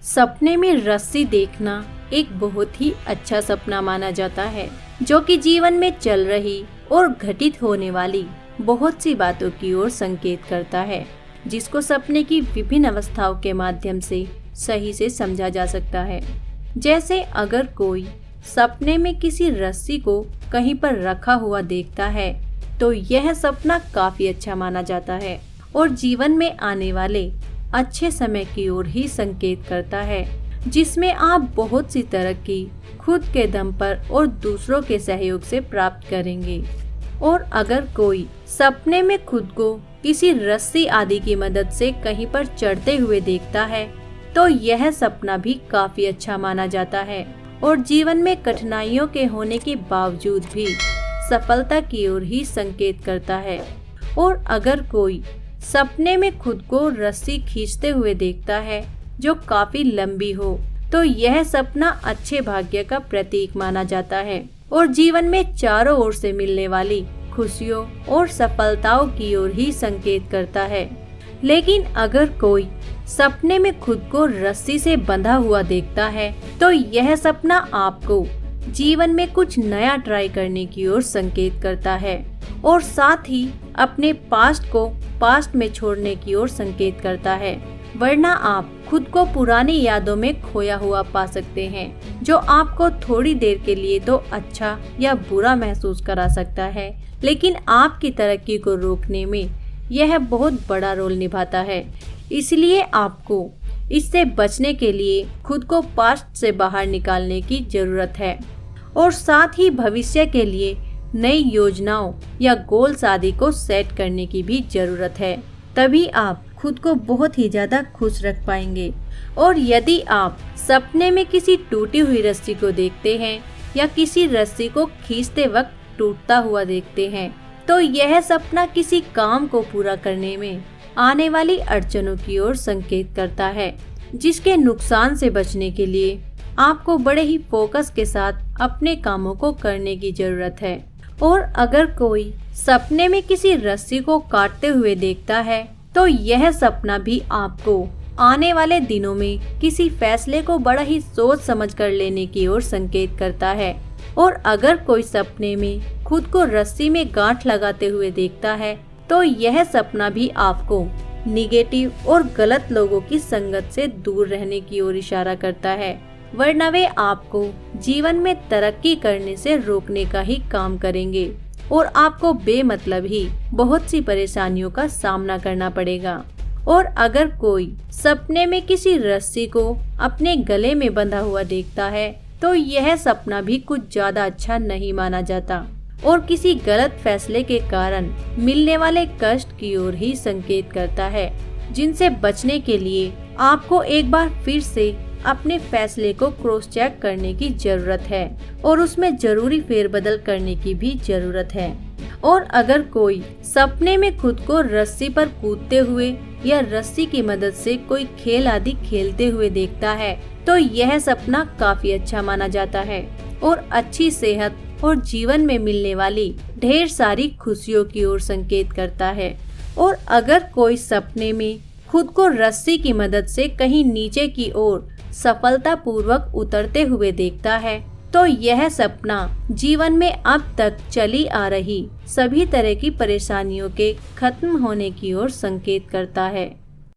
सपने में रस्सी देखना एक बहुत ही अच्छा सपना माना जाता है, जो कि जीवन में चल रही और घटित होने वाली बहुत सी बातों की ओर संकेत करता है, जिसको सपने की विभिन्न अवस्थाओं के माध्यम से सही से समझा जा सकता है। जैसे अगर कोई सपने में किसी रस्सी को कहीं पर रखा हुआ देखता है, तो यह सपना काफी अच्छा माना जाता है और जीवन में आने वाले अच्छे समय की ओर ही संकेत करता है, जिसमें आप बहुत सी तरक्की खुद के दम पर और दूसरों के सहयोग से प्राप्त करेंगे। और अगर कोई सपने में खुद को किसी रस्सी आदि की मदद से कहीं पर चढ़ते हुए देखता है, तो यह सपना भी काफी अच्छा माना जाता है और जीवन में कठिनाइयों के होने के बावजूद भी सफलता की ओर ही संकेत करता है। और अगर कोई सपने में खुद को रस्सी खींचते हुए देखता है जो काफी लंबी हो, तो यह सपना अच्छे भाग्य का प्रतीक माना जाता है और जीवन में चारों ओर से मिलने वाली खुशियों और सफलताओं की ओर ही संकेत करता है। लेकिन अगर कोई सपने में खुद को रस्सी से बंधा हुआ देखता है, तो यह सपना आपको जीवन में कुछ नया ट्राई करने की ओर संकेत करता है और साथ ही अपने पास्ट को पास्ट में छोड़ने की ओर संकेत करता है, वरना आप खुद को पुरानी यादों में खोया हुआ पा सकते हैं, जो आपको थोड़ी देर के लिए तो अच्छा या बुरा महसूस करा सकता है, लेकिन आपकी तरक्की को रोकने में यह बहुत बड़ा रोल निभाता है। इसलिए आपको इससे बचने के लिए खुद को पास्ट से बाहर निकालने की जरूरत है और साथ ही भविष्य के लिए नई योजनाओं या गोल्स आदि को सेट करने की भी जरूरत है। तभी आप खुद को बहुत ही ज्यादा खुश रख पाएंगे। और यदि आप सपने में किसी टूटी हुई रस्सी को देखते हैं या किसी रस्सी को खींचते वक्त टूटता हुआ देखते हैं, तो यह सपना किसी काम को पूरा करने में आने वाली अड़चनों की ओर संकेत करता है, जिसके नुकसान से बचने के लिए आपको बड़े ही फोकस के साथ अपने कामों को करने की जरूरत है। और अगर कोई सपने में किसी रस्सी को काटते हुए देखता है, तो यह सपना भी आपको आने वाले दिनों में किसी फैसले को बड़ा ही सोच समझ कर लेने की ओर संकेत करता है। और अगर कोई सपने में खुद को रस्सी में गांठ लगाते हुए देखता है, तो यह सपना भी आपको निगेटिव और गलत लोगों की संगत से दूर रहने की ओर इशारा करता है, वरना वे आपको जीवन में तरक्की करने से रोकने का ही काम करेंगे और आपको बेमतलब ही बहुत सी परेशानियों का सामना करना पड़ेगा। और अगर कोई सपने में किसी रस्सी को अपने गले में बंधा हुआ देखता है, तो यह सपना भी कुछ ज्यादा अच्छा नहीं माना जाता और किसी गलत फैसले के कारण मिलने वाले कष्ट की ओर ही संकेत करता है, जिनसे बचने के लिए आपको एक बार फिर से अपने फैसले को क्रॉस चेक करने की जरूरत है और उसमें जरूरी फेरबदल करने की भी जरूरत है। और अगर कोई सपने में खुद को रस्सी पर कूदते हुए या रस्सी की मदद से कोई खेल आदि खेलते हुए देखता है, तो यह सपना काफी अच्छा माना जाता है और अच्छी सेहत और जीवन में मिलने वाली ढेर सारी खुशियों की ओर संकेत करता है। और अगर कोई सपने में खुद को रस्सी की मदद से कहीं नीचे की ओर सफलतापूर्वक उतरते हुए देखता है, तो यह सपना जीवन में अब तक चली आ रही सभी तरह की परेशानियों के खत्म होने की ओर संकेत करता है।